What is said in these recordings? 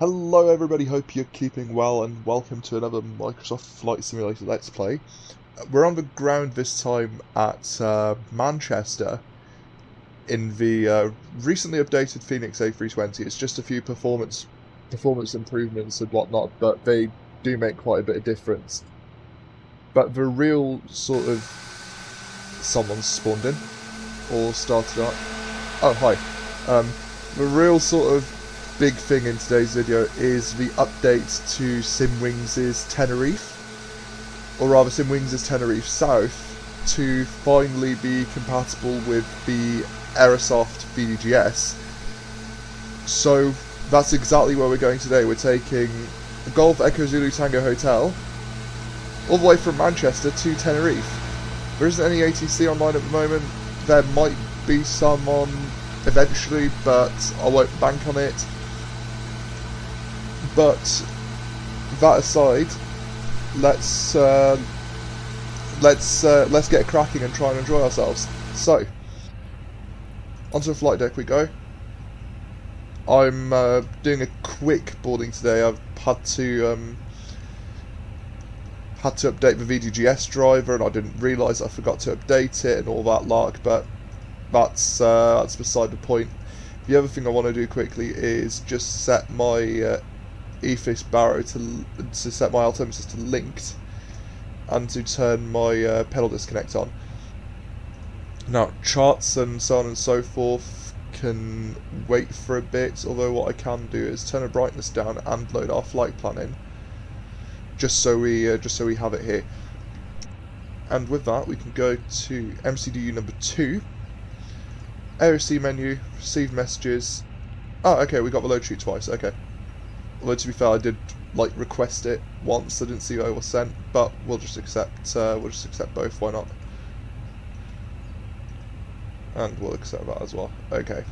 Hello everybody, hope you're keeping well and welcome to another Microsoft Flight Simulator Let's Play. We're on the ground this time at Manchester in the recently updated Fenix A320. It's just a few performance improvements and whatnot, but they do make quite a bit of difference. But the real sort of... someone's spawned in or started up. Oh, hi. The real sort of big thing in today's video is the update to SimWings' Tenerife, or rather SimWings' Tenerife-South, to finally be compatible with the Aerosoft VDGS. So that's exactly where we're going today. We're taking Golf Echo Zulu Tango Hotel all the way from Manchester to Tenerife. There isn't any ATC online at the moment. There might be some on eventually, but I won't bank on it. But that aside, let's get cracking and try and enjoy ourselves. So, onto the flight deck we go. I'm doing a quick boarding today. I've had to update the VDGS driver, and I didn't realise I forgot to update it and all that lark. But that's beside the point. The other thing I want to do quickly is just set my EFIS Barrow to set my altimeter to linked, and to turn my pedal disconnect on. Now, charts and so on and so forth can wait for a bit, although what I can do is turn the brightness down and load our flight plan in, just so we have it here. And with that, we can go to MCDU number 2, AOC menu, receive messages. Oh, okay, we got the load sheet twice. Okay. Although to be fair, I did request it once. I didn't see what I was sent, but we'll just accept both. Why not? And we'll accept that as well. Okay.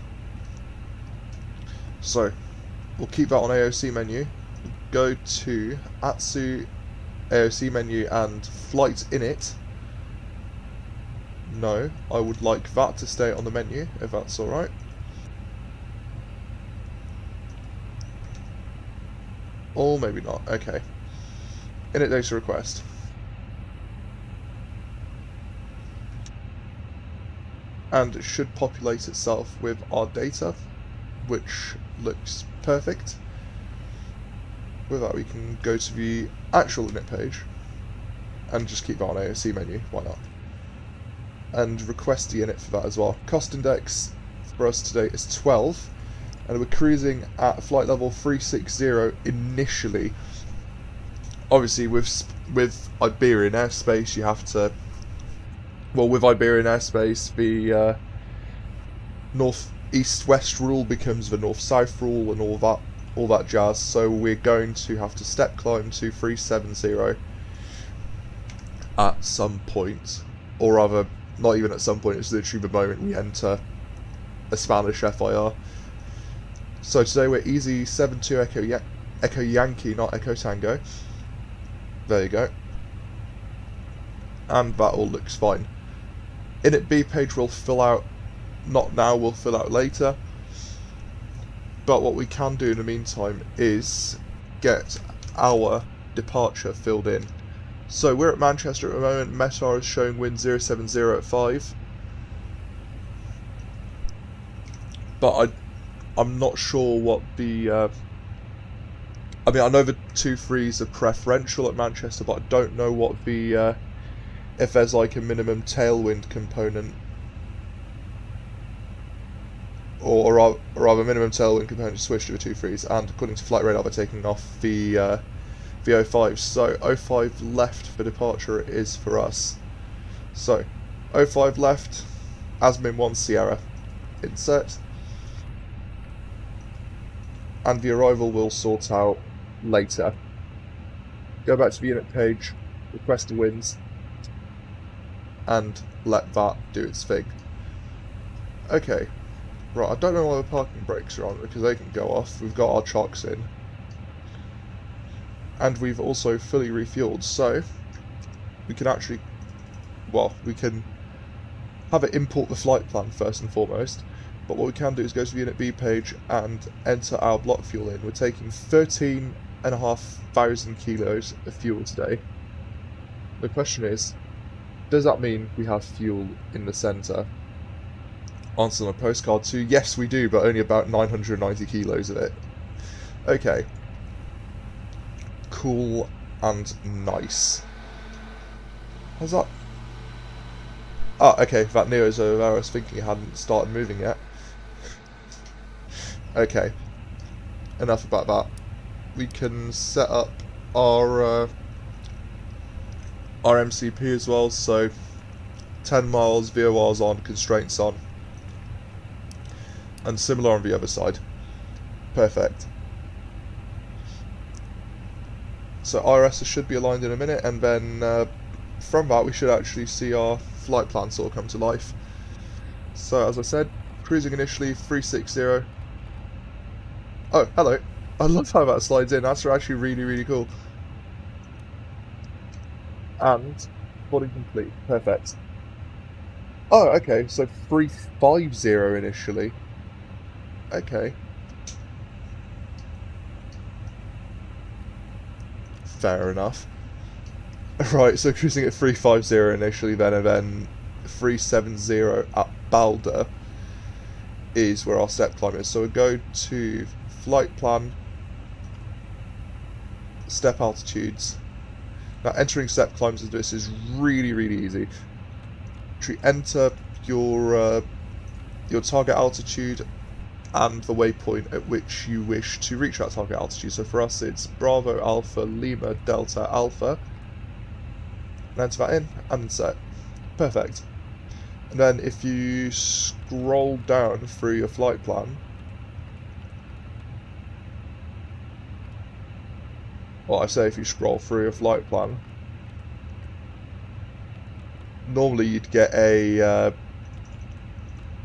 So we'll keep that on AOC menu. Go to ATSU AOC menu and flight init. No, I would like that to stay on the menu if that's all right. Or maybe not. Okay. Init data request. And it should populate itself with our data, which looks perfect. With that, we can go to the actual init page and just keep that on AOC menu. Why not? And request the init for that as well. Cost index for us today is 12. And we're cruising at flight level 360 initially. Obviously, with Iberian airspace, you have to. Well, with Iberian airspace, the north-east-west rule becomes the north-south rule, and all that jazz. So we're going to have to step climb to 370 at some point, or rather, not even at some point. It's literally the moment we enter a Spanish FIR. So today we're easyJet Echo Yankee, not Echo Tango. There you go. And that all looks fine. Init B page will fill out, not now, we'll fill out later. But what we can do in the meantime is get our departure filled in. So we're at Manchester at the moment. METAR is showing wind 070 at 5. But I'm not sure what the... I mean, I know the 2-3s are preferential at Manchester, but I don't know what the... if there's like a minimum tailwind component. Or rather, minimum tailwind component to switch to the 2-3s. And according to Flight Radar, they're taking off the 05s. So 05 left for departure is for us. So 05 left, ASMIM 1 Sierra, insert. And the arrival will sort out later. Go back to the unit page, request the winds, and let that do its thing. Okay, right, I don't know why the parking brakes are on, because they can go off. We've got our chocks in. And we've also fully refueled, so we can actually, well, we can have it import the flight plan first and foremost. But what we can do is go to the Unit B page and enter our block fuel in. We're taking 13,500 kilos of fuel today. The question is, does that mean we have fuel in the centre? Answer on a postcard 2, yes we do, but only about 990 kilos of it. Okay. Cool and nice. How's that? Oh, okay, that Neo's over there. I was thinking it hadn't started moving yet. Okay. Enough about that. We can set up our MCP as well, so 10 miles, VORs on, constraints on. And similar on the other side. Perfect. So IRS should be aligned in a minute, and then from that we should actually see our flight plan sort of come to life. So as I said, cruising initially 360. Oh, hello. I love how that slides in. That's actually really, really cool. And boarding complete. Perfect. Oh, okay. So 350 initially. Okay. Fair enough. Right, so cruising at 350 initially then, and then 370 at BALDA is where our step climb is. So we go to flight plan, step altitudes. Now entering step climbs into this is really, really easy. Enter your target altitude and the waypoint at which you wish to reach that target altitude. So for us it's Bravo Alpha Lima Delta Alpha. And enter that in and set. Perfect. And then if you scroll down through your flight plan, well, I say if you scroll through your flight plan, normally you'd get a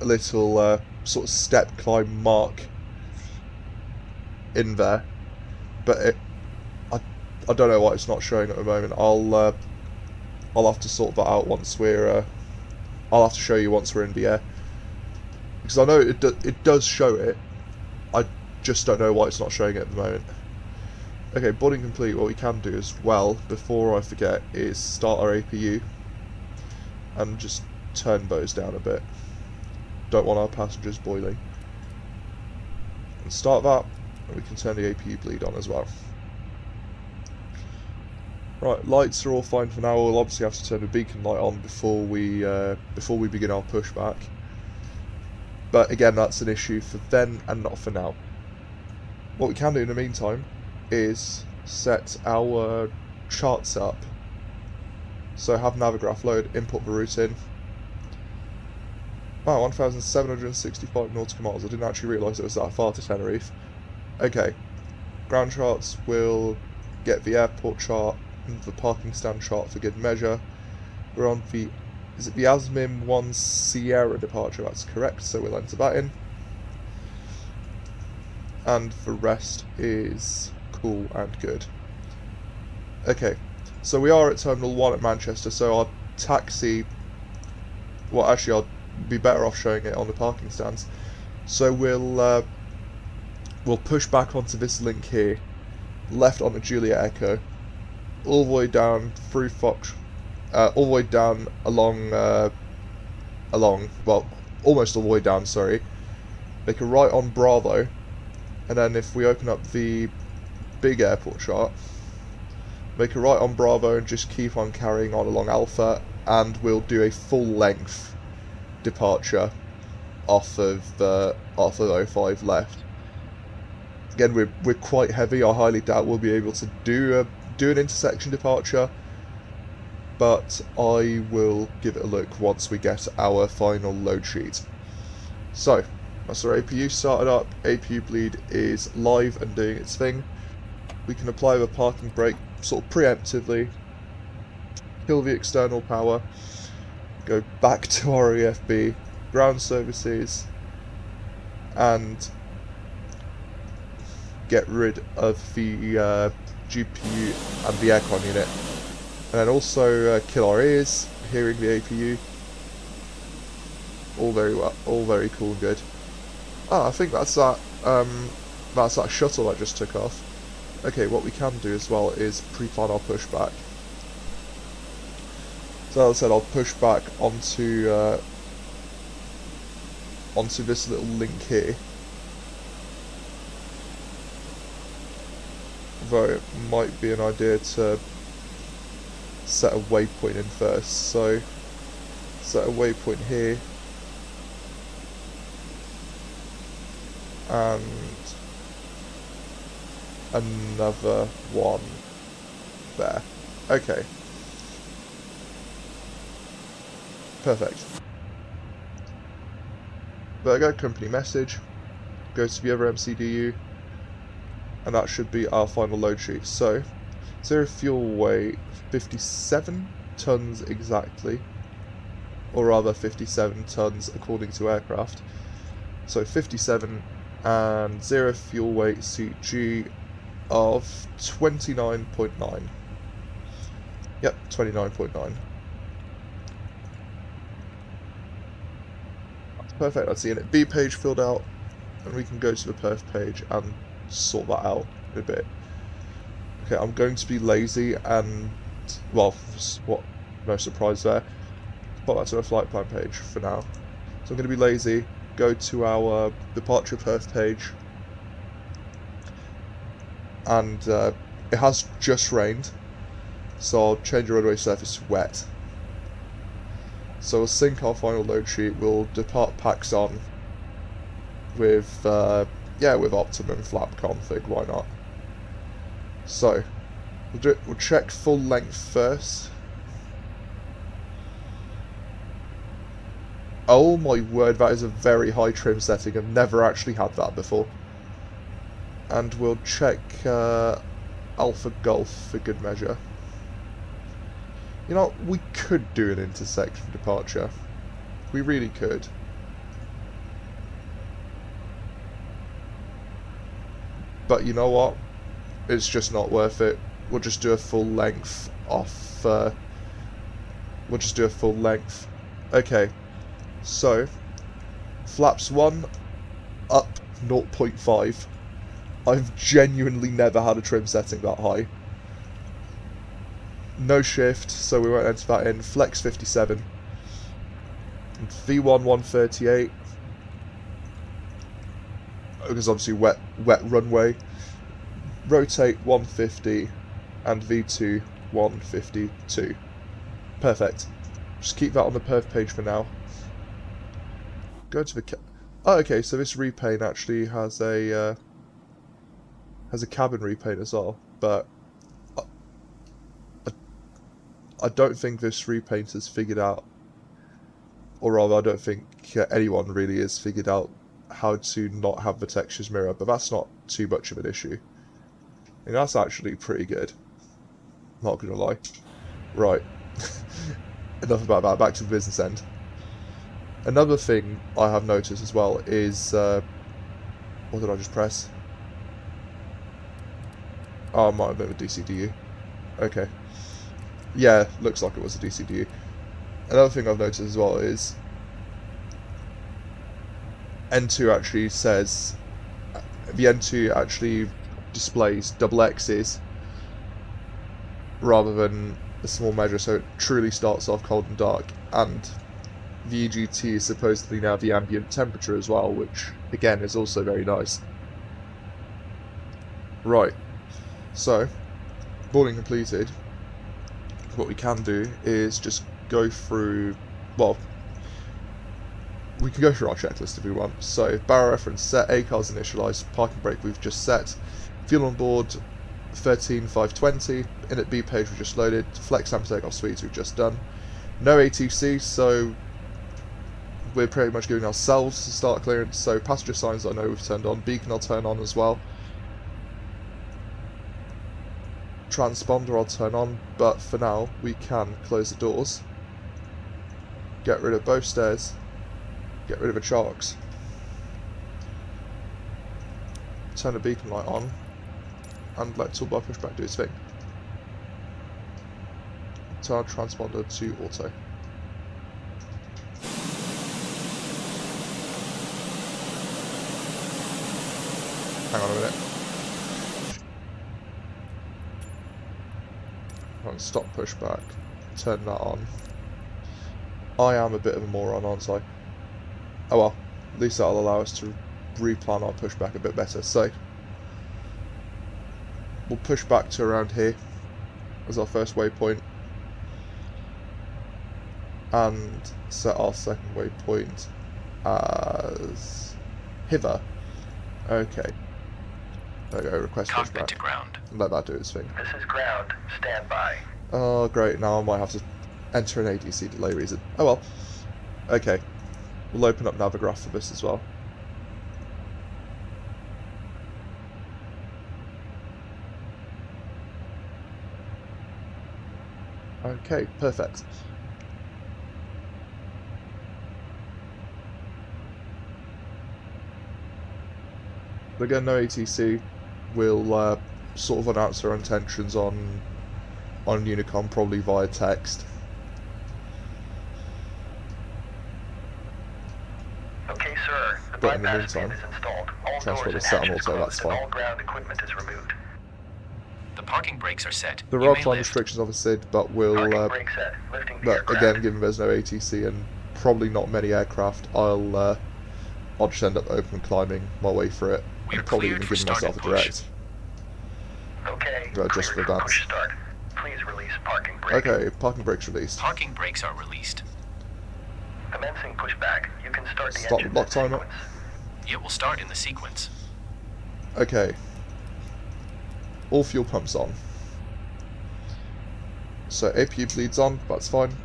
little sort of step climb mark in there, but I don't know why it's not showing at the moment. I'll have to sort that out once we're I'll have to show you once we're in the air, because I know it does show it. I just don't know why it's not showing it at the moment. Okay, boarding complete. What we can do as well, before I forget, is start our APU and just turn those down a bit. Don't want our passengers boiling. And start that, and we can turn the APU bleed on as well. Right, lights are all fine for now. We'll obviously have to turn the beacon light on before we begin our pushback. But again, that's an issue for then and not for now. What we can do in the meantime is set our charts up. So have Navigraph load, input the route in. Wow, 1,765 nautical miles. I didn't actually realise it was that far to Tenerife. Okay, ground charts will get the airport chart and the parking stand chart for good measure. We're on the, is it the ASMIM 1 Sierra departure? That's correct, so we'll enter that in. And the rest is cool and good. Okay, so we are at Terminal 1 at Manchester, so our taxi, well actually I'll be better off showing it on the parking stands. So we'll push back onto this link here, left onto Juliet Echo, all the way down through Fox, all the way down along, well, almost all the way down, sorry. Make a right on Bravo, and then if we open up the big airport chart, make a right on Bravo and just keep on carrying on along Alpha, and we'll do a full length departure off of 05 left. Again, we're quite heavy. I highly doubt we'll be able to do an intersection departure, but I will give it a look once we get our final load sheet. So that's our APU started up. APU bleed is live and doing its thing. We can apply the parking brake sort of preemptively, kill the external power, go back to our EFB, ground services, and get rid of the GPU and the aircon unit, and then also kill our ears, hearing the APU. All very well, all very cool and good. Ah, I think that's that shuttle I just took off. Okay, what we can do as well is pre-plan our pushback. So as I said, I'll push back onto this little link here. Though it might be an idea to set a waypoint in first. So set a waypoint here. And another one there. Okay. Perfect. There we go, company message. Go to the other MCDU. And that should be our final load sheet. So, zero fuel weight, 57 tons exactly. Or rather, 57 tons according to aircraft. So 57 and zero fuel weight CG of 29.9. Yep, 29.9. That's perfect. That's the init B page filled out, and we can go to the perf page and sort that out in a bit. Okay, I'm going to be lazy and, well, what, no surprise there. Put that to a flight plan page for now. So I'm going to be lazy. Go to our departure perf page, and it has just rained, so I'll change the roadway surface to wet. So we'll sync our final load sheet. We'll depart packs on with with optimum flap config. Why not? So we'll check full length first. Oh my word, that is a very high trim setting. I've never actually had that before. And we'll check Alpha Golf for good measure. You know, we could do an intersect for departure. We really could. But you know what? It's just not worth it. We'll just do a full length off. We'll just do a full length. Okay. So, flaps 1 up 0.5. I've genuinely never had a trim setting that high. No shift, so we won't enter that in. Flex 57. And V1 138. Because obviously wet runway. Rotate 150 and V2 152. Perfect. Just keep that on the perf page for now. Go to the oh, okay, so this repaint actually has a cabin repaint as well, but I don't think this repaint has figured out, or rather I don't think anyone really has figured out how to not have the textures mirror, but that's not too much of an issue. I mean, that's actually pretty good, not gonna lie. Right, enough about that, back to the business end. Another thing I have noticed as well is, what did I just press? Oh, it might have been a DCDU. Okay. Yeah, looks like it was a DCDU. Another thing I've noticed as well is N2 actually says, the N2 actually displays double X's rather than a small measure, so it truly starts off cold and dark, and the EGT is supposedly now the ambient temperature as well, which again is also very nice. Right, so boarding completed. What we can do is just go through, well, we can go through our checklist if we want. So barrel reference set, ACARS initialized, parking brake we've just set, fuel on board 13520, init B page we just loaded, flex and takeoff suites we've just done. No ATC, so we're pretty much giving ourselves the start clearance. So passenger signs I know we've turned on, beacon I'll turn on as well. Transponder I'll turn on, but for now we can close the doors, get rid of both stairs, get rid of the sharks, turn the beacon light on, and let Toolbar Pushback do its thing. Turn our transponder to auto. minute. Right, stop pushback. Turn that on. I am a bit of a moron, aren't I? Oh well, at least that'll allow us to replan our pushback a bit better. So, we'll push back to around here as our first waypoint. And set our second waypoint as hither. Okay. There we go, request pushback. To ground. Let that do its thing. This is ground. Stand by. Oh great, now I might have to enter an ADC delay reason. Oh well. Okay. We'll open up Navigraph for this as well. Okay, perfect. Again, no ATC. We'll sort of announce our intentions on Unicom, probably via text. Okay, sir. The But in the bypass meantime, is installed. All transport doors is set on and hatches auto, that's closed, and fine. all ground equipment is removed. The parking brakes are set. There are climb restrictions obviously, but we'll Parking brake set. Lifting the but aircraft. again, given there's no ATC and probably not many aircraft, I'll just end up open climbing my way through it, and probably even giving myself a direct. Okay. Just for cleared that. Push start. Please release parking brake. Okay, parking brakes released. Parking brakes are released. Commencing pushback. You can start the Stop engine lock timer. sequence. It will start in the sequence. Okay. All fuel pumps on. So APU bleeds on, that's fine.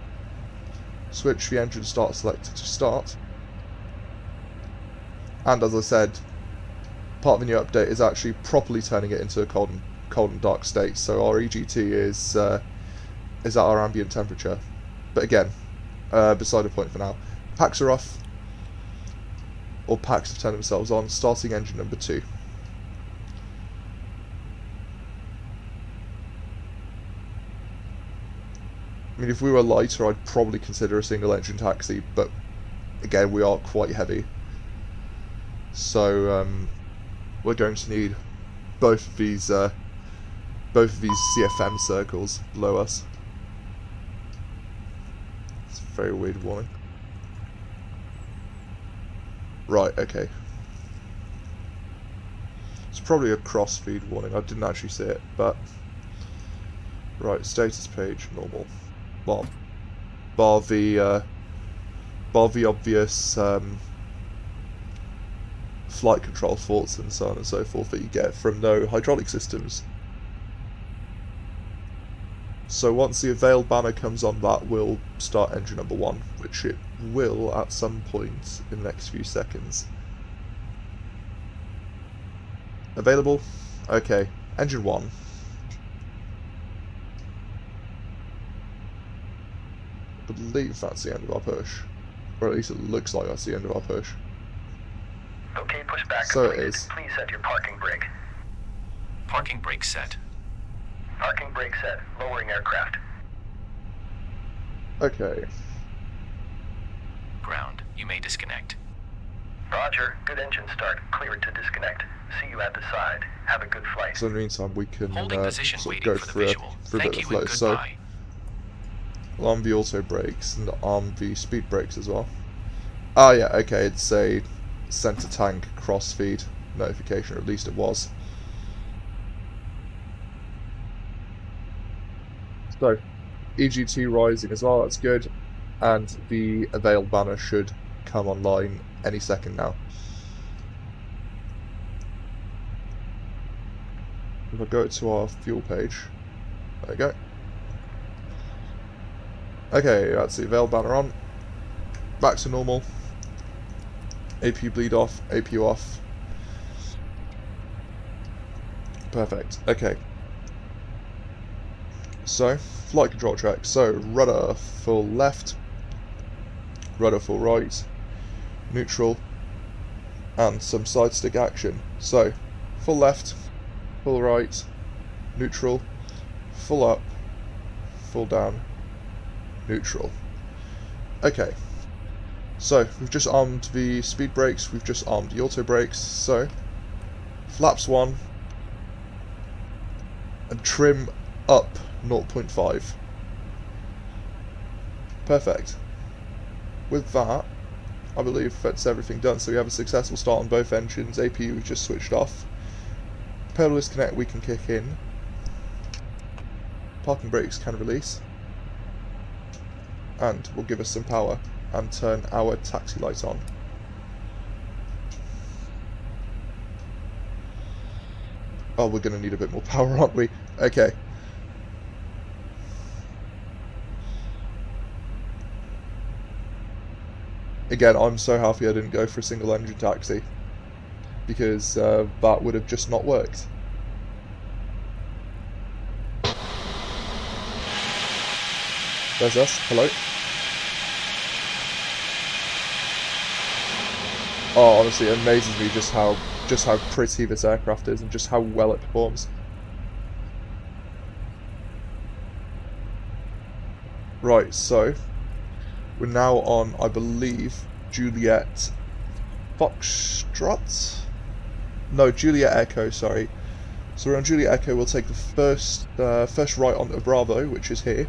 Switch the engine start selector to start. And as I said, part of the new update is actually properly turning it into a cold and dark state. So our EGT is at our ambient temperature. But again, beside the point for now. Packs are off. Or packs have turned themselves on. Starting engine number 2. I mean, if we were lighter, I'd probably consider a single engine taxi, but again, we are quite heavy. So we're going to need both of these CFM circles below us. It's a very weird warning. Right, okay. It's probably a cross-feed warning. I didn't actually see it, but right, status page normal. Well, bar the obvious flight control faults and so on and so forth that you get from no hydraulic systems. So once the avail banner comes on, that will start engine number 1, which it will at some point in the next few seconds. Available? Okay, engine 1. I believe that's the end of our push. Or at least it looks like that's the end of our push. Okay, pushback So completed. it is. Please set your parking brake. Parking brake set. Parking brake set. Lowering aircraft. Okay. Ground. You may disconnect. Roger. Good engine start. Cleared to disconnect. See you at the side. Have a good flight. So in the meantime, we can Holding position, sort of waiting go for the through visual. a bit of a flow. So we'll arm the auto brakes and arm the speed brakes as well. Ah yeah, okay, it's a center tank cross-feed notification, or at least it was. So, EGT rising as well, that's good. And the avail banner should come online any second now. If I go to our fuel page, there we go. Okay, that's the avail banner on. Back to normal. APU bleed off, APU off. Perfect, okay. So, flight control track. So, rudder full left, rudder full right, neutral, and some side stick action. So, full left, full right, neutral, full up, full down, neutral. Okay. So, we've just armed the speed brakes, we've just armed the auto brakes, so flaps 1, and trim up 0.5. Perfect. With that, I believe that's everything done. So we have a successful start on both engines. APU is just switched off. Pedal disconnect we can kick in. Parking brakes can release. And will give us some power and turn our taxi light on. Oh, we're going to need a bit more power, aren't we? Okay. Again, I'm so happy I didn't go for a single engine taxi, because that would have just not worked. There's us. Hello. Oh, honestly, it amazes me just how pretty this aircraft is and just how well it performs. Right, so we're now on, I believe, Juliet Foxtrot? No, Juliet Echo, sorry. So we're on Juliet Echo. We'll take the first right onto Bravo, which is here.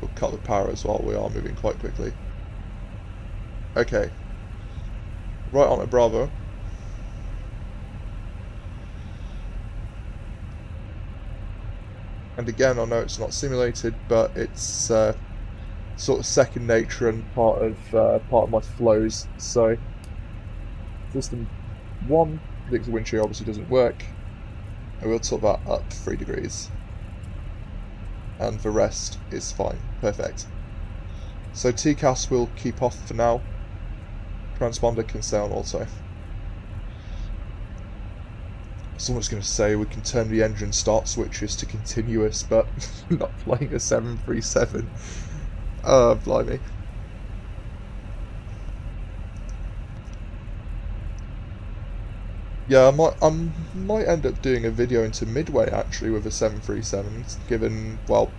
We'll cut the power as well. We are moving quite quickly. Okay. Right onto Bravo. And again, I know it's not simulated, but it's sort of second nature and part of my flows. So, system 1 predicts the wind shear obviously doesn't work, and we'll tilt that up 3 degrees, and the rest is fine. Perfect. So TCAS will keep off for now. Transponder can stay on also. Someone's going to say we can turn the engine start switches to continuous, but I'm not flying a 737. Blimey. Yeah, I might end up doing a video into Midway actually with a 737, given, well,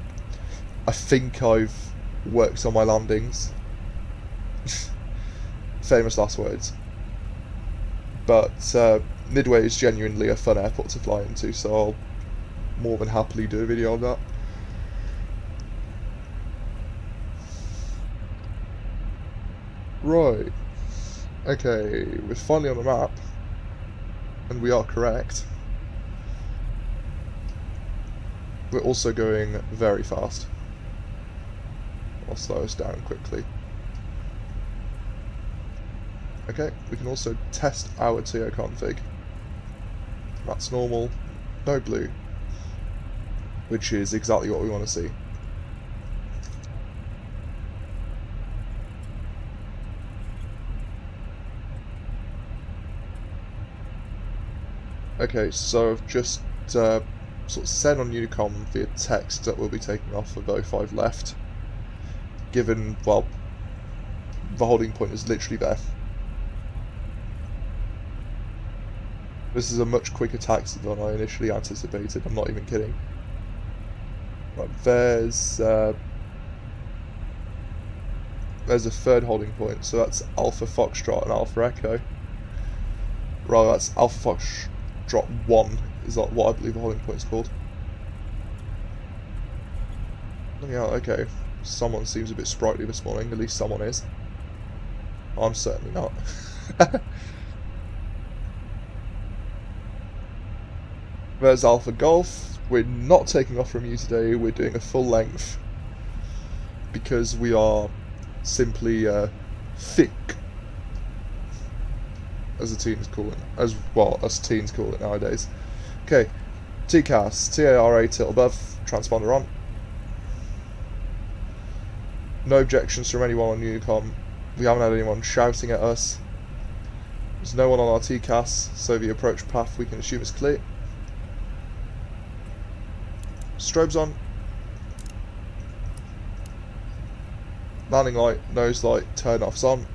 I think I've worked on my landings. Famous last words. But Midway is genuinely a fun airport to fly into, so I'll more than happily do a video on that. Right. Okay, we're finally on the map. And we are correct. We're also going very fast. I'll slow us down quickly. Okay, we can also test our TO config. That's normal, no blue, which is exactly what we want to see. Okay, so I've just sort of said on Unicom via text that we'll be taking off of 05 left, given, well, the holding point is literally there. This is a much quicker taxi than I initially anticipated, I'm not even kidding. Right, there's a third holding point, so that's Alpha Foxtrot and Alpha Echo. Right, that's Alpha Foxtrot 1, is that what I believe the holding point is called. Yeah, okay. Someone seems a bit sprightly this morning, at least someone is. I'm certainly not. There's Alpha Golf. We're not taking off from you today, we're doing a full length because we are simply thick, as the teens call it, as well us teens call it nowadays. Okay, TCAS, TARA tilt above, transponder on. No objections from anyone on Unicom. We haven't had anyone shouting at us. There's no one on our TCAS, so the approach path we can assume is clear. Strobes on. Landing light, nose light, turn offs on.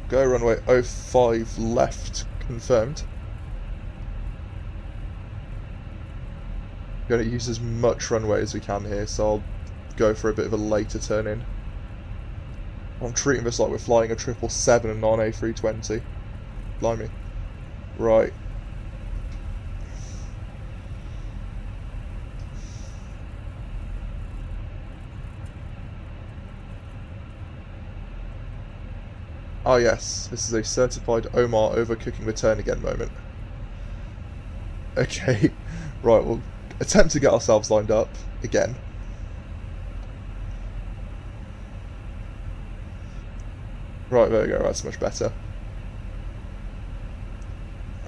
Go runway 05 left, confirmed. Going to use as much runway as we can here, so I'll go for a bit of a later turn in. I'm treating this like we're flying a 777 and not an A320. Blimey. Right. Oh yes, this is a certified Omar overcooking the turn again moment. Okay, right, we'll attempt to get ourselves lined up again. Right, there we go, that's much better.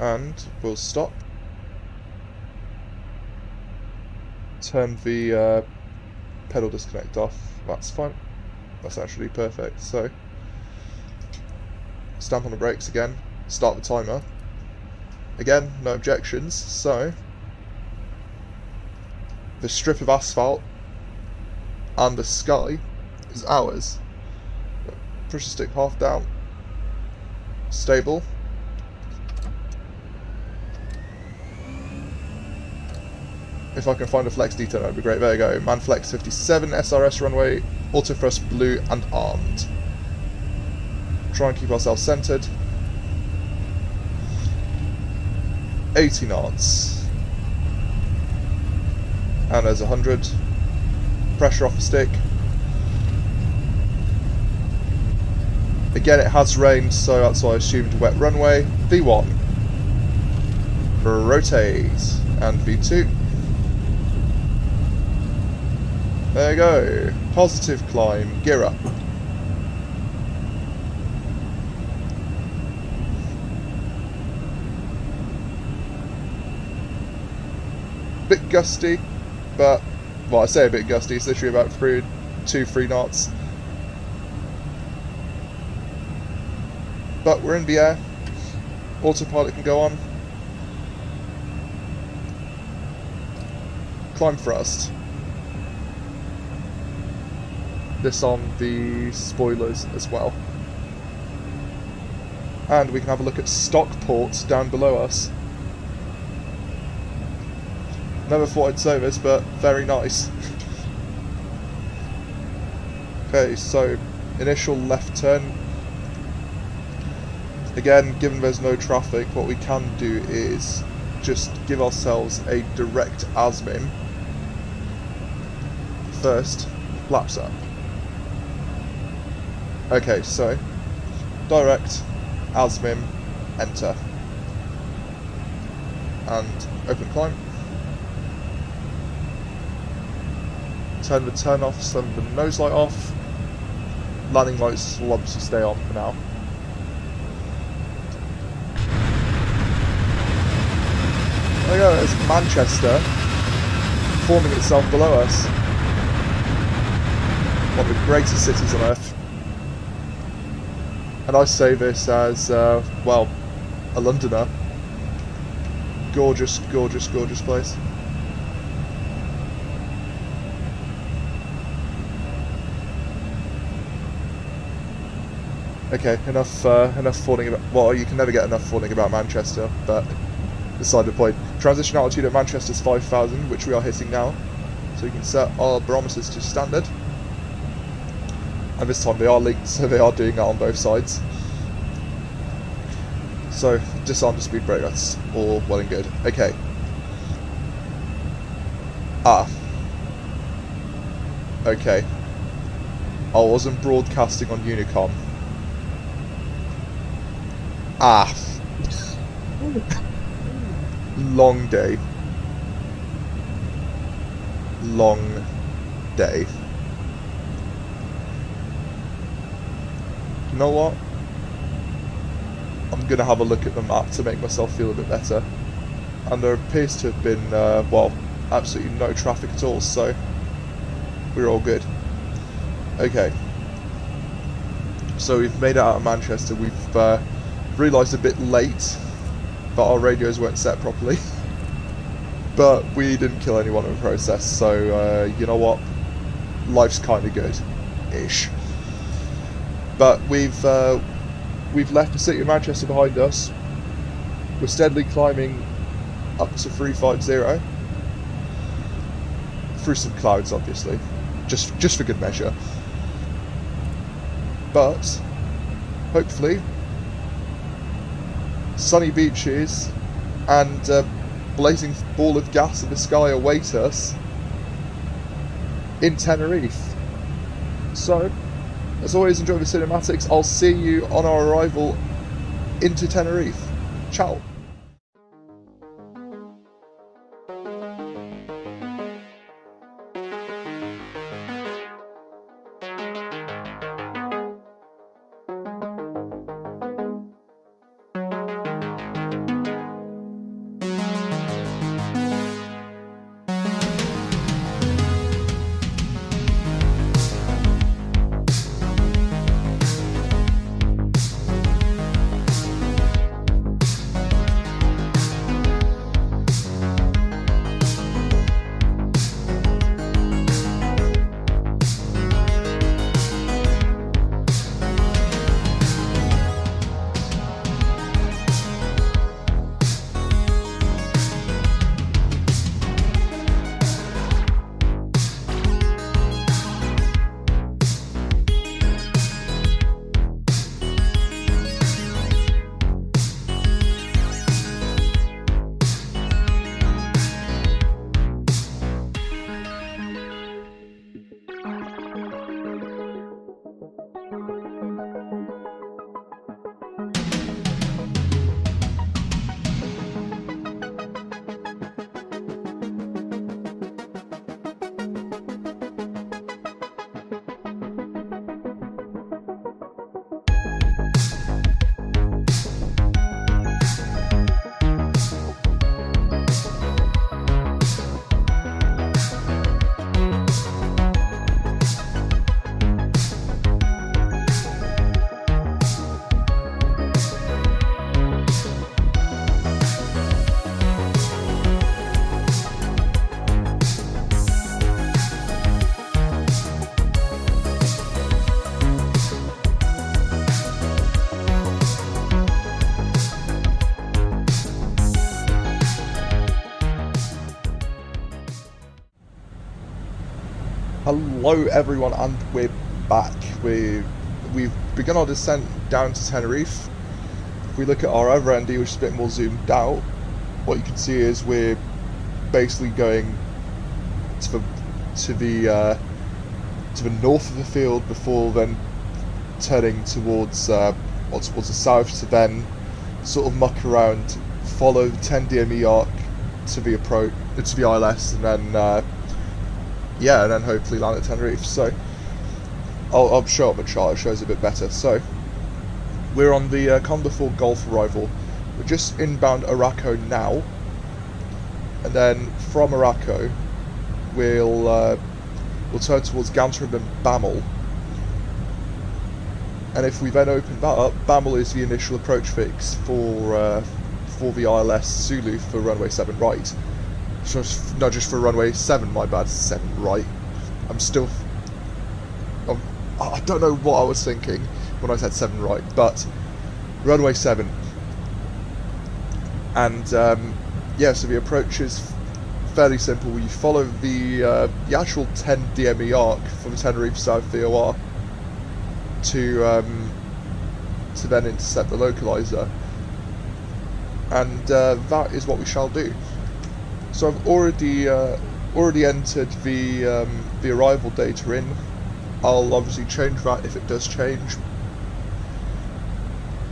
And we'll stop. Turn the pedal disconnect off, that's fine. That's actually perfect, so... Stamp on the brakes again, start the timer. Again, no objections, so... The strip of asphalt and the sky is ours. Push the stick half down. Stable. If I can find a flex detail, that would be great. There you go. Manflex 57, SRS runway, auto thrust blue and armed. Try and keep ourselves centered. 80 knots. And there's 100. Pressure off the stick. Again, it has rained, so that's why I assumed wet runway. V1. Rotate. And V2. There you go. Positive climb. Gear up. Bit gusty, but, well, I say a bit gusty, it's literally about 2-3 knots. But we're in the air. Autopilot can go on. Climb thrust. Disarm the spoilers as well. And we can have a look at stock ports down below us. Never thought I'd say this, but very nice. Okay, so initial left turn. Again, given there's no traffic, what we can do is just give ourselves a direct ASMIM. First, flaps up. Okay, so direct ASMIM, enter, and open climb. Turn the turn off, turn the nose light off. Landing lights will obviously stay on for now. There we go, there's Manchester forming itself below us. One of the greatest cities on earth. And I say this as, well, a Londoner. Gorgeous, gorgeous, gorgeous place. Okay, enough fawning about... Well, you can never get enough fawning about Manchester, but beside the point. Transition altitude at Manchester is 5,000, which we are hitting now. So you can set our barometers to standard. And this time they are linked, so they are doing that on both sides. So, disarm the speed brake, that's all well and good. Okay. Okay. I wasn't broadcasting on Unicom. Long day. Long day. You know what? I'm going to have a look at the map to make myself feel a bit better. And there appears to have been, well, absolutely no traffic at all, so we're all good. Okay. So we've made it out of Manchester. We've realised a bit late that our radios weren't set properly. But we didn't kill anyone in the process, so you know what? Life's kind of good-ish. But we've left the city of Manchester behind us. We're steadily climbing up to 350 through some clouds, obviously, just for good measure. but hopefully sunny beaches and a blazing ball of gas in the sky await us in Tenerife. So, as always, enjoy the cinematics. I'll see you on our arrival into Tenerife. Ciao. Hello everyone, and we're back. We've begun our descent down to Tenerife. If we look at our other ND, which is a bit more zoomed out, what you can see is we're basically going to the north of the field before then turning towards towards the south to then sort of muck around, follow the 10 DME arc to the ILS, and then yeah, and then hopefully land at Tenerife. So I'll show up the chart, it shows a bit better. So we're on the KONBA 4 Golf arrival. We're just inbound Araco now, and then from Araco we'll turn towards Gantrim and Bamel. And if we then open that up, Bamel is the initial approach fix for the ILS Zulu for runway 7 right. No, just for runway 7, my bad, 7 right. I don't know what I was thinking when I said 7 right, but runway 7. And yeah, so the approach is fairly simple. We follow the actual 10 DME arc from Tenerife-South VOR to then intercept the localizer, and that is what we shall do. So I've already entered the arrival data in. I'll obviously change that if it does change.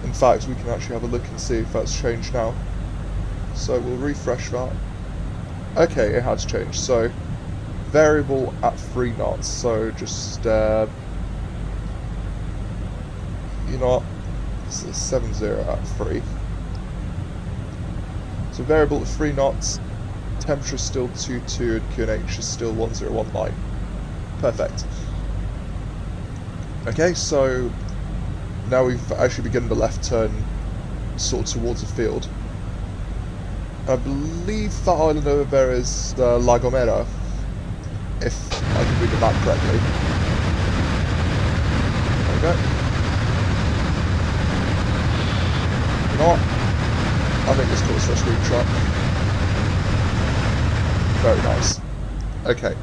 In fact, we can actually have a look and see if that's changed now. So we'll refresh that. Okay, it has changed. So variable at 3 knots. So just you know what? It's a 70 at 3. So variable at 3 knots. Temperature is still 22 and QNH is still 1019. Perfect. Okay, so now we've actually begun the left turn sort of towards the field. I believe that island over there is La Gomera, if I can read the map correctly. There we go. You know what? I think this calls for a screenshot. Very nice. Okay.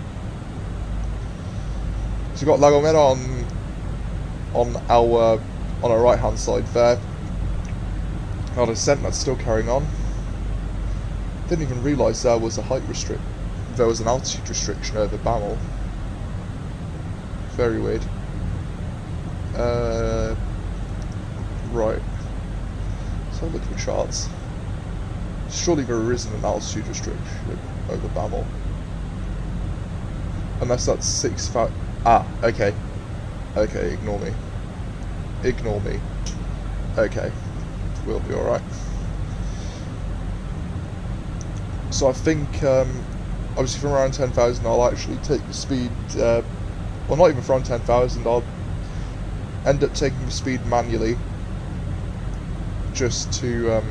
So we've got La Gomera on our right hand side there. Our descent, that's still carrying on. Didn't even realise there was a there was an altitude restriction over BAML. Very weird. Right. So look at the charts. Surely there isn't an altitude restriction over BAML. Unless that's 6,000. Ah, okay. Okay, ignore me. Ignore me. Okay. We'll be alright. So I think, obviously from around 10,000 I'll actually take the speed, well not even from 10,000, I'll end up taking the speed manually, just to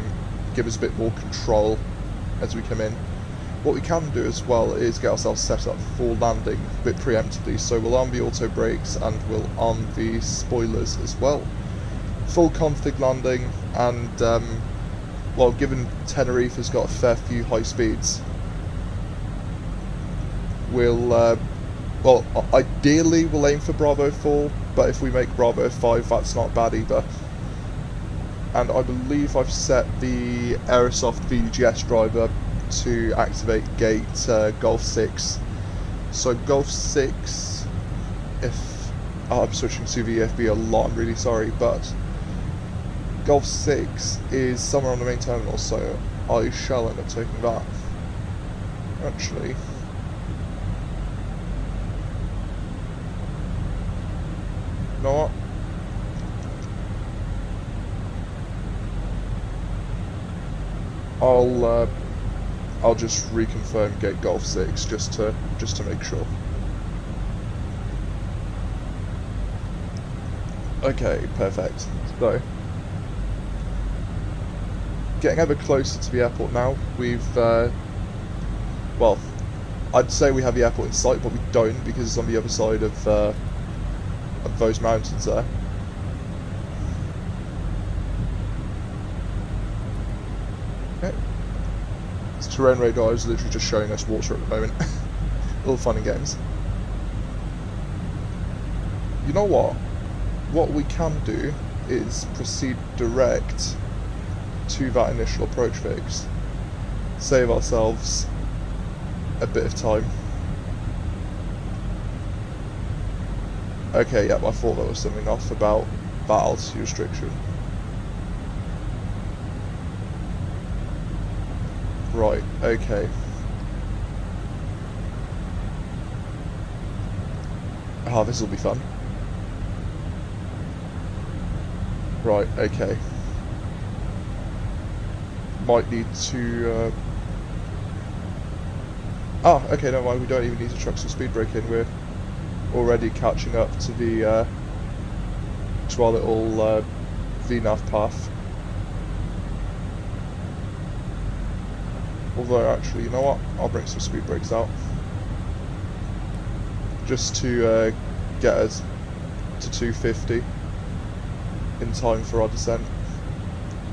give us a bit more control as we come in. What we can do as well is get ourselves set up for landing a bit preemptively, so we'll arm the auto brakes and we'll arm the spoilers as well. Full config landing, and well, given Tenerife has got a fair few high speeds, we'll well, ideally we'll aim for Bravo 4, but if we make Bravo 5, that's not bad either. And I believe I've set the Aerosoft VGS driver to activate gate Golf 6. So Golf 6, if I'm switching to VFB a lot, I'm really sorry, but Golf 6 is somewhere on the main terminal, so I shall end up taking that. Actually, you know what? I'll just reconfirm gate Golf 6 just to make sure. Okay, perfect. So, getting ever closer to the airport now. We've well, I'd say we have the airport in sight, but we don't because it's on the other side of those mountains there. Okay. This terrain radar is literally just showing us water at the moment. All fun and games. You know what? What we can do is proceed direct to that initial approach fix. Save ourselves a bit of time. Okay, yep, I thought there was something off about that altitude restriction. Right, okay. Ah, this will be fun. Right, okay. Might need to... Ah, okay, never mind, we don't even need to chuck some speed brake in. We're already catching up to the to our little VNAV path. Although, actually, you know what? I'll bring some speed brakes out. Just to get us to 250 in time for our descent.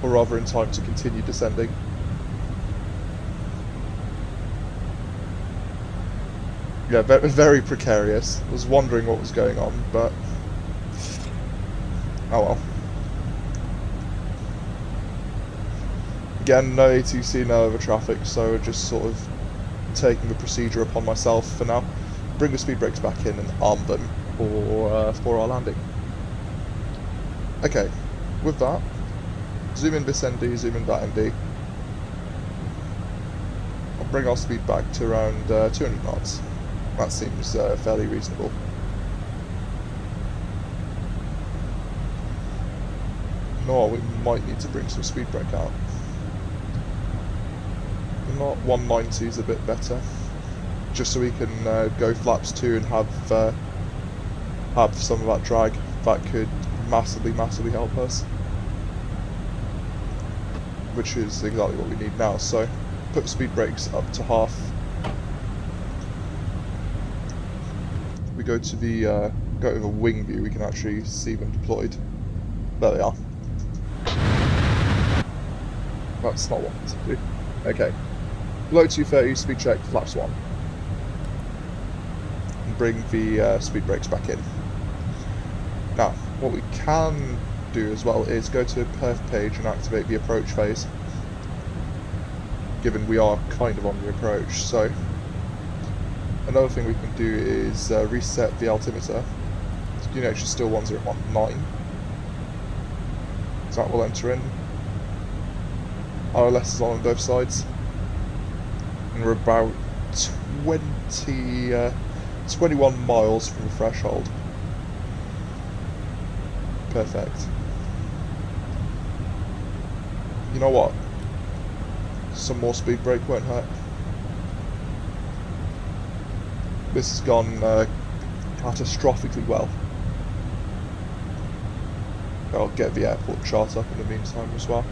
Or rather, in time to continue descending. Yeah, very precarious. I was wondering what was going on, but... oh well. Again, no ATC, no over traffic, so just sort of taking the procedure upon myself for now. Bring the speed brakes back in and arm them for our landing. Okay, with that, zoom in this ND, zoom in that ND. I'll bring our speed back to around 200 knots. That seems fairly reasonable. No, we might need to bring some speed brake out. Not 190 is a bit better, just so we can go flaps 2 and have some of that drag. That could massively help us, which is exactly what we need now. So put the speed brakes up to half. We go to the wing view. We can actually see them deployed. There they are. That's not what I wanted to do. Okay. Below 230, speed check, flaps 1. And bring the speed brakes back in. Now, what we can do as well is go to perf page and activate the approach phase, given we are kind of on the approach. So another thing we can do is reset the altimeter. UNH is still 1019. So that will enter in. RLS is on both sides. And we're about 21 miles from the threshold. Perfect. You know what? Some more speed brake won't hurt. This has gone catastrophically well. I'll get the airport chart up in the meantime as well.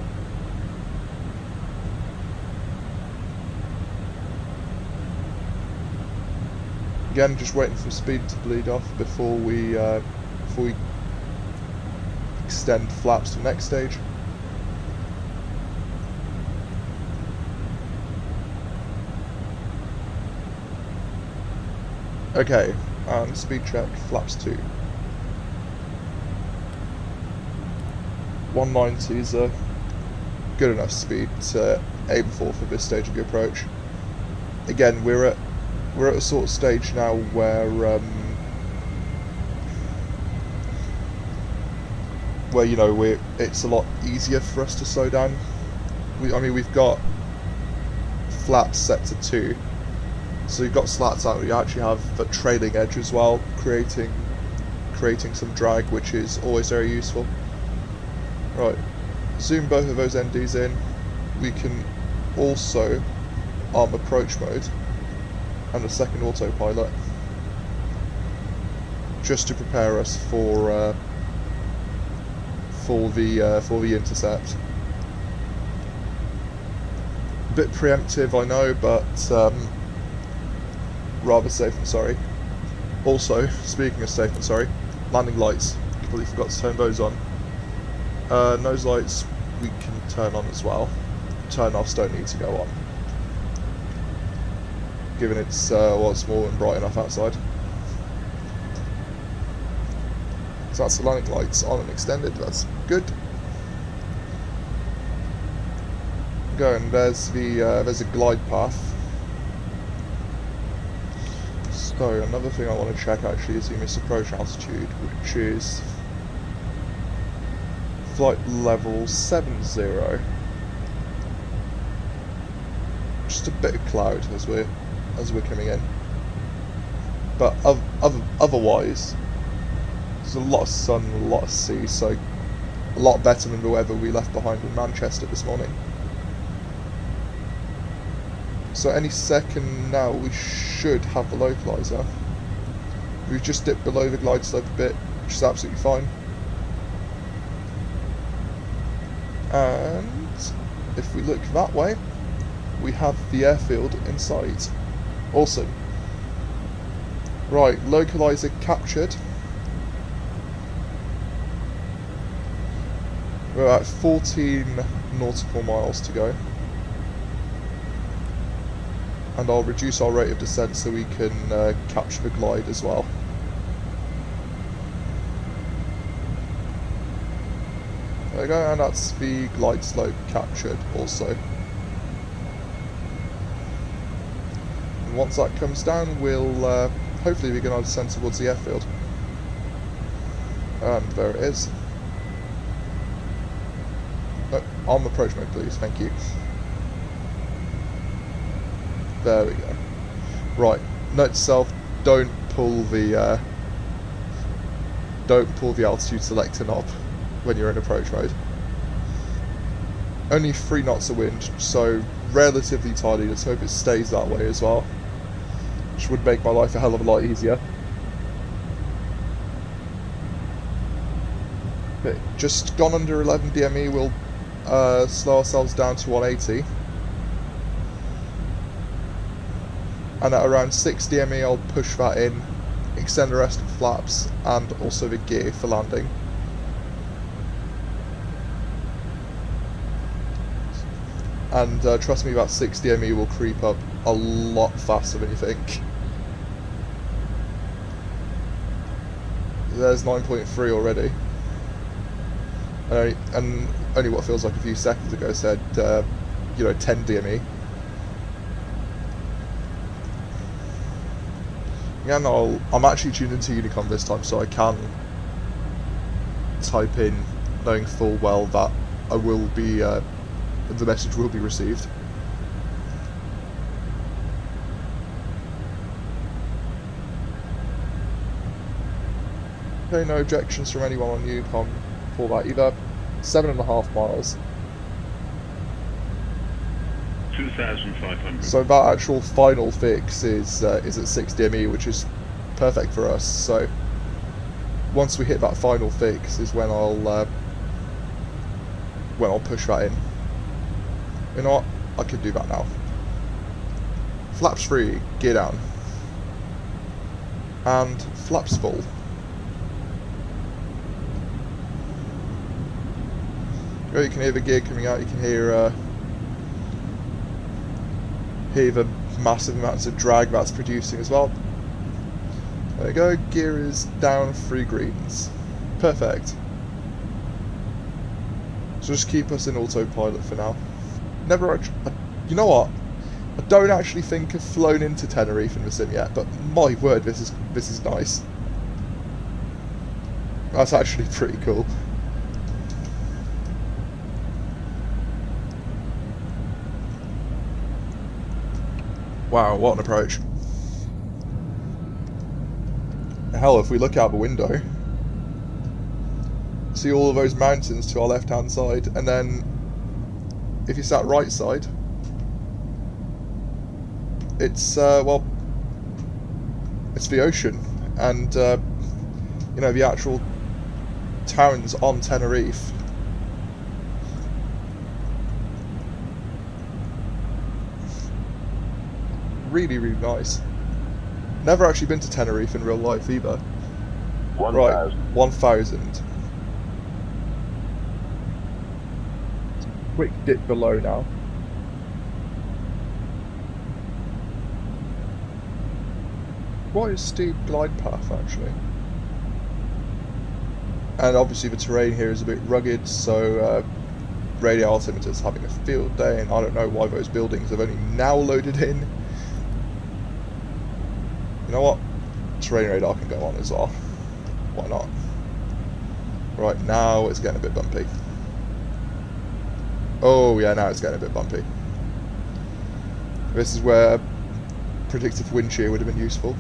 Again, just waiting for speed to bleed off before we extend flaps to the next stage. Okay, and speed check, flaps 2. 190 is a good enough speed to aim for this stage of the approach. Again, we're at a sort of stage now where you know it's a lot easier for us to slow down. I mean we've got flaps set to 2, so you've got slats out. You actually have a trailing edge as well, creating some drag, which is always very useful. Right, zoom both of those NDs in. We can also arm approach mode and a second autopilot, just to prepare us for the intercept. A bit preemptive, I know, but rather safe than sorry. Also, speaking of safe and sorry, landing lights. Completely forgot to turn those on. Nose lights we can turn on as well. Turn-offs don't need to go on, given it's it's more than bright enough outside. So that's the landing lights on and extended. That's good. Go, and there's a glide path. So another thing I want to check actually is the missed approach altitude, which is flight level 70. Just a bit of cloud as we're coming in, but otherwise there's a lot of sun and a lot of sea, so a lot better than the weather we left behind in Manchester this morning. So any second now we should have the localizer. We've just dipped below the glide slope a bit, which is absolutely fine. And if we look that way, we have the airfield in sight. Awesome. Right, localizer captured. We're at 14 nautical miles to go. And I'll reduce our rate of descent so we can capture the glide as well. There we go, and that's the glide slope captured also. And once that comes down, we'll hopefully begin our descent towards the airfield. And there it is. Oh, on approach mode please, thank you. There we go. Right, note to self, don't pull the altitude selector knob when you're in approach mode. Only 3 knots of wind, so relatively tidy. Let's hope it stays that way as well, which would make my life a hell of a lot easier. But just gone under 11 DME, we'll slow ourselves down to 180. And at around 6 DME I'll push that in, extend the rest of the flaps and also the gear for landing. And trust me, that 6 DME will creep up a lot faster than you think. There's 9.3 already. And only what feels like a few seconds ago said, 10 DME. Again, I'm actually tuned into Unicom this time, so I can type in, knowing full well that I will be, the message will be received. Okay, no objections from anyone on Unicom for that either. 7.5 miles. 2,500. So that actual final fix is at 6 DME, which is perfect for us. So once we hit that final fix is when I'll push that in. You know what? I could do that now. Flaps free, gear down, and flaps full. You can hear the gear coming out. You can hear the massive amounts of drag that's producing as well. There we go. Gear is down, 3 greens. Perfect. So just keep us in autopilot for now. Never actually. You know what? I don't actually think I've flown into Tenerife in the sim yet, but my word, this is nice. That's actually pretty cool. Wow, what an approach. Hell, if we look out the window, see all of those mountains to our left-hand side, and then if you sat right side, it's, well, it's the ocean, and, the actual towns on Tenerife. Really, really nice. Never actually been to Tenerife in real life either. 1,000. Right, 1,000. Quick dip below now. Quite a steep glide path actually. And obviously the terrain here is a bit rugged, so radio altimeter's having a field day, and I don't know why those buildings have only now loaded in. You know what? Terrain radar can go on as well. Why not? Right, now it's getting a bit bumpy. Oh yeah, now it's getting a bit bumpy. This is where predictive wind shear would have been useful.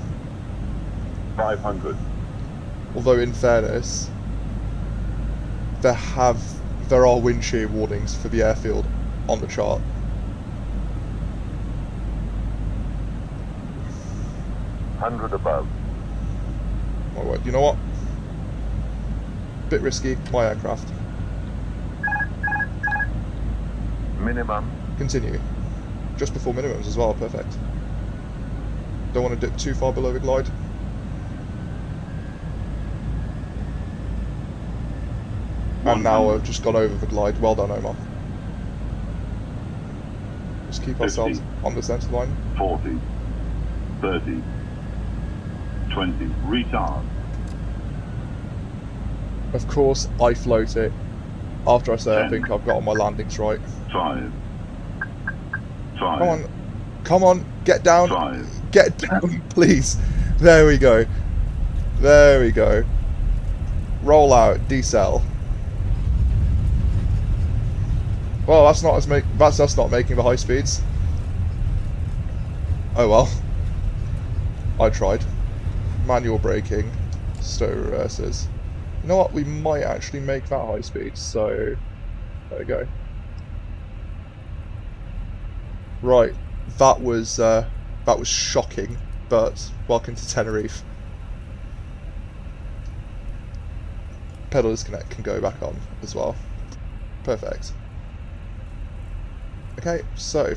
500. Although in fairness, there are wind shear warnings for the airfield on the chart. Hundred above. Oh, wait, you know what? Bit risky, my aircraft. Minimum. Continue. Just before minimums as well, perfect. Don't want to dip too far below the glide. And now I've just gone over the glide. Well done, Omar. Just keep ourselves 50, on the centre line. 40, 30, 20, retard. Of course, I float it after I say 10, I think I've got all my landings right. 5, 5. Come on, come on, get down, 5. get down, please. There we go. There we go. Roll out, decel. Well, that's us not making the high speeds. Oh well. I tried. Manual braking, stow reverses. You know what? We might actually make that high speed. So there we go. Right, that was shocking. But welcome to Tenerife. Pedal disconnect can go back on as well. Perfect. Okay, so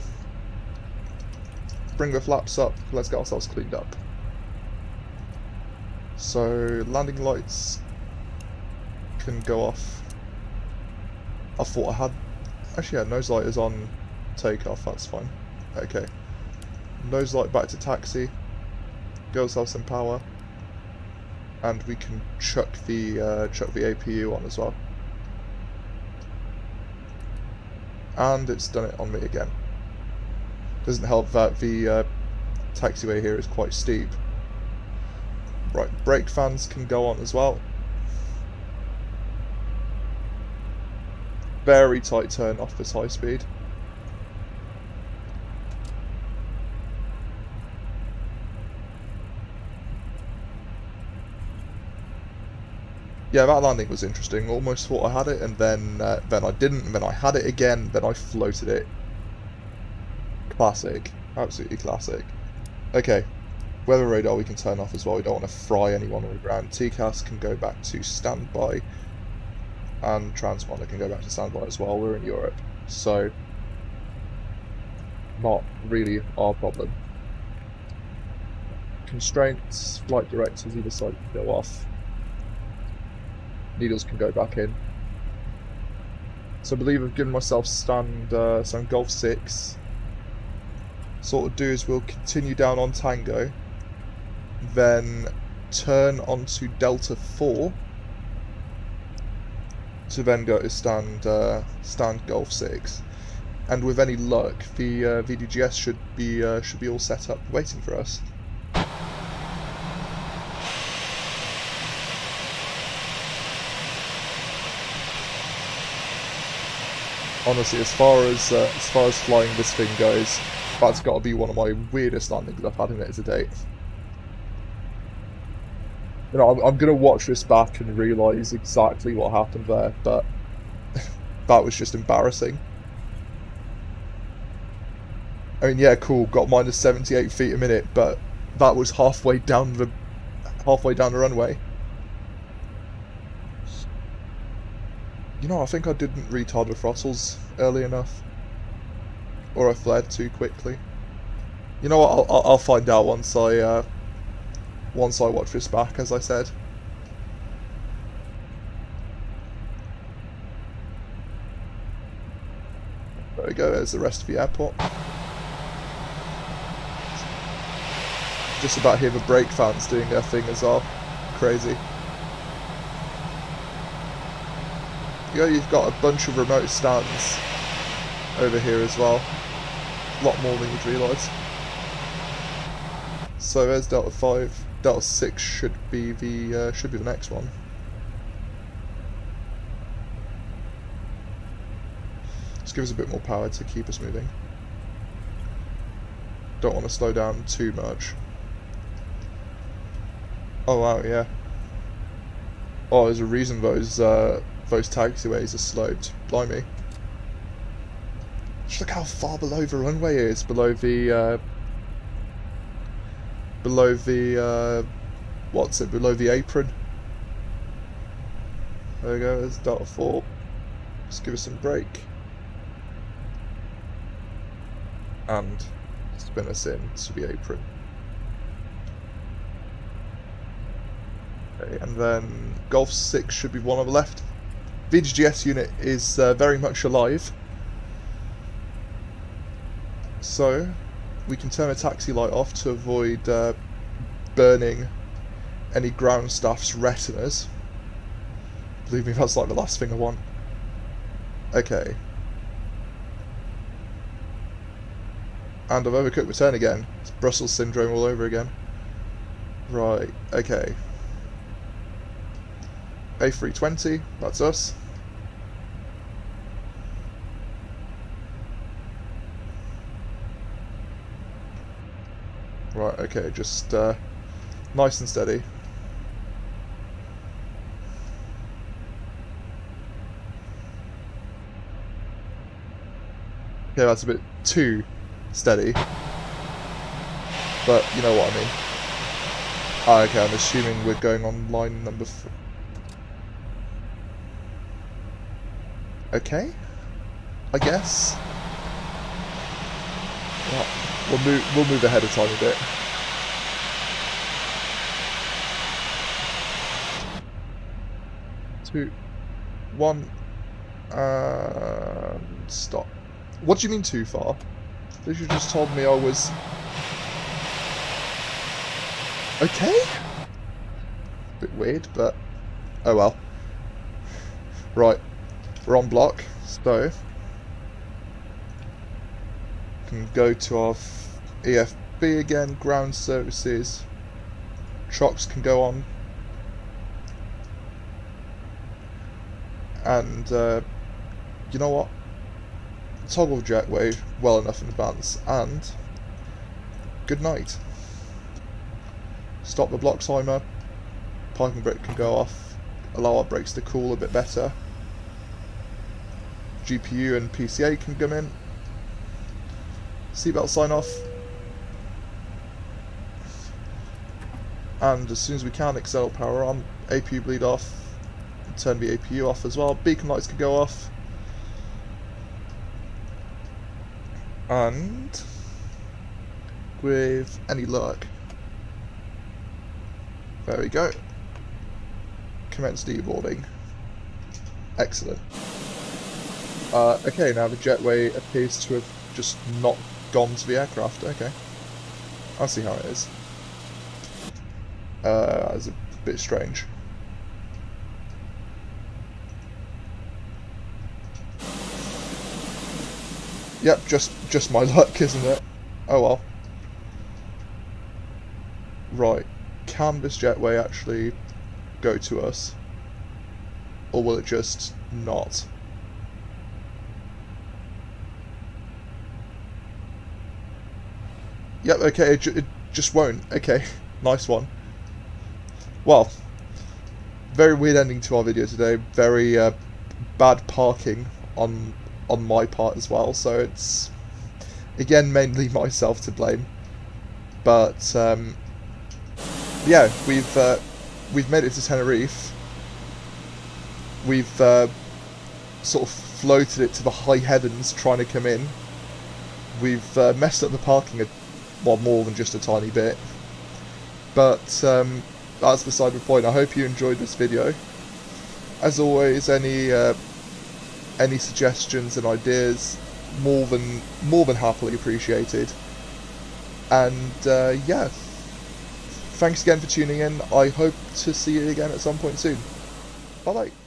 bring the flaps up, let's get ourselves cleaned up. So landing lights can go off. I thought I had, actually yeah, nose light is on takeoff, that's fine. Okay, nose light back to taxi, get ourselves some power, and we can chuck the APU on as well. And it's done it on me again. Doesn't help that the taxiway here is quite steep. Right, brake fans can go on as well. Very tight turn off this high speed. Yeah, that landing was interesting. Almost thought I had it, and then I didn't, and then I had it again, then I floated it. Classic. Absolutely classic. Okay. Weather radar we can turn off as well. We don't want to fry anyone on the ground. TCAS can go back to standby. And transponder can go back to standby as well. We're in Europe. So, not really our problem. Constraints, flight directors either side can go off. Needles can go back in. So I believe I've given myself some Golf 6. So what we'll do is we'll continue down on Tango, then turn onto Delta 4 to then go to stand Golf 6. And with any luck, the VDGS should be all set up waiting for us. Honestly, as far as flying this thing goes, that's got to be one of my weirdest landings I've had in it to date. You know, I'm going to watch this back and realise exactly what happened there, but that was just embarrassing. I mean, yeah, cool, got minus 78 feet a minute, but that was halfway down the runway. You know, I think I didn't retard the throttles early enough. Or I fled too quickly. You know what, I'll find out once I watch this back, as I said. There we go, there's the rest of the airport. Just about hear the brake fans doing their thing as well. Crazy. Yeah, you've got a bunch of remote stands over here as well. A lot more than you'd realise. So there's Delta 5. Delta 6 should be the next one. Just give us a bit more power to keep us moving. Don't want to slow down too much. Oh wow, yeah. Oh, there's a reason those taxiways are sloped. Blimey. Just look how far below the runway is, below the apron. There we go, there's Delta 4. Just give us some brake. And spin us in to the apron. Okay, and then Golf 6 should be one on the left. VGS unit is very much alive. So, we can turn a taxi light off to avoid burning any ground staff's retinas. Believe me, that's like the last thing I want. Okay. And I've overcooked return again. It's Brussels syndrome all over again. Right, okay. A320, that's us. Right, okay, just nice and steady. Yeah, that's a bit too steady. But you know what I mean. Ah, okay, I'm assuming we're going on line number 4. Okay, I guess. Well, we'll move ahead a tiny bit. Two, one, and stop. What do you mean too far? You just told me I was... Okay? Bit weird, but... oh well. Right. We're on block, so... can go to our EFB again, ground services. Trucks can go on. And you know what? Toggle jetway well enough in advance, and good night. Stop the block timer. Parking brake can go off. Allow our brakes to cool a bit better. GPU and PCA can come in. Seatbelt sign off. And as soon as we can, accel power on. APU bleed off. Turn the APU off as well. Beacon lights can go off. And with any luck, there we go. Commence deboarding. Excellent. Okay, now the jetway appears to have just not gone to the aircraft. Okay, I'll see how it is. That's a bit strange. Yep, just my luck, isn't it? Oh well. Right, can this jetway actually go to us? Or will it just not? Yep, okay, it just won't. Okay, nice one. Well, very weird ending to our video today. Very bad parking on my part as well, so it's again mainly myself to blame. But yeah, we've made it to Tenerife. We've sort of floated it to the high heavens trying to come in. We've messed up the parking well, more than just a tiny bit. But that's beside the point. I hope you enjoyed this video. As always, any suggestions and ideas, more than happily appreciated. And yeah, thanks again for tuning in. I hope to see you again at some point soon. Bye bye.